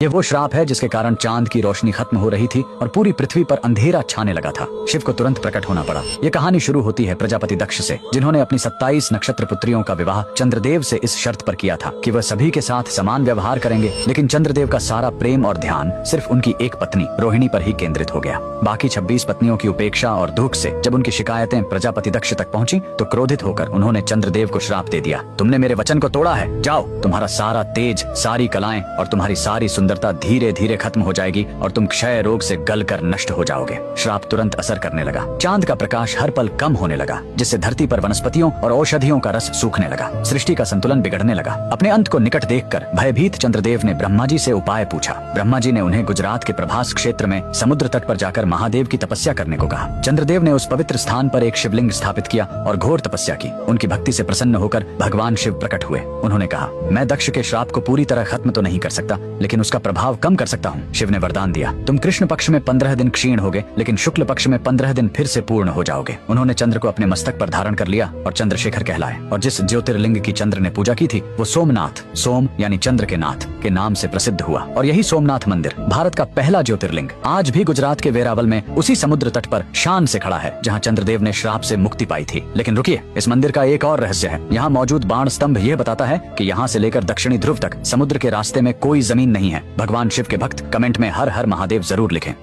ये वो श्राप है जिसके कारण चांद की रोशनी खत्म हो रही थी और पूरी पृथ्वी पर अंधेरा छाने लगा था। शिव को तुरंत प्रकट होना पड़ा। ये कहानी शुरू होती है प्रजापति दक्ष से, जिन्होंने अपनी 27 नक्षत्र पुत्रियों का विवाह चंद्रदेव से इस शर्त पर किया था कि वह सभी के साथ समान व्यवहार करेंगे। लेकिन चंद्रदेव का सारा प्रेम और ध्यान सिर्फ उनकी एक पत्नी रोहिणी पर ही केंद्रित हो गया। बाकी 26 पत्नियों की उपेक्षा और दुख से जब उनकी शिकायतें प्रजापति दक्ष तक पहुंची तो क्रोधित होकर उन्होंने चंद्रदेव को श्राप दे दिया। तुमने मेरे वचन को तोड़ा है, जाओ, तुम्हारा सारा तेज, सारी कलाएं और तुम्हारी सारी सुंदरता धीरे धीरे खत्म हो जाएगी और तुम क्षय रोग से गलकर नष्ट हो जाओगे। श्राप तुरंत असर करने लगा। चांद का प्रकाश हर पल कम होने लगा, जिससे धरती पर वनस्पतियों और औषधियों का रस सूखने लगा। सृष्टि का संतुलन बिगड़ने लगा। अपने अंत को निकट देखकर भयभीत चंद्रदेव ने ब्रह्मा जी से उपाय पूछा। ब्रह्मा जी ने उन्हें गुजरात के प्रभास क्षेत्र में समुद्र तट पर जाकर महादेव की तपस्या करने को कहा। चंद्रदेव ने उस पवित्र स्थान पर एक शिवलिंग स्थापित किया और घोर तपस्या की। उनकी भक्ति से प्रसन्न होकर भगवान शिव प्रकट हुए। उन्होंने कहा, मैं दक्ष के श्राप को पूरी तरह खत्म तो नहीं कर सकता, लेकिन उसका प्रभाव कम कर सकता हूँ। शिव ने वरदान दिया, तुम कृष्ण पक्ष में 15 दिन क्षीण होगे, लेकिन शुक्ल पक्ष में 15 दिन फिर से पूर्ण हो जाओगे। उन्होंने चंद्र को अपने मस्तक पर धारण कर लिया और चंद्रशेखर कहलाए। और जिस ज्योतिर्लिंग की चंद्र ने पूजा की थी वो सोमनाथ, सोम यानी चंद्र के नाथ के नाम से प्रसिद्ध हुआ। और यही सोमनाथ मंदिर भारत का पहला ज्योतिर्लिंग आज भी गुजरात के वेरावल में उसी समुद्र तट पर शान से खड़ा है जहाँ चंद्रदेव ने श्राप से मुक्ति पाई थी। लेकिन रुकिए, इस मंदिर का एक और रहस्य है। यहाँ मौजूद बाण स्तंभ यह बताता है कि यहाँ से लेकर दक्षिणी ध्रुव तक समुद्र के रास्ते में कोई जमीन नहीं है। भगवान शिव के भक्त कमेंट में हर हर महादेव जरूर लिखें।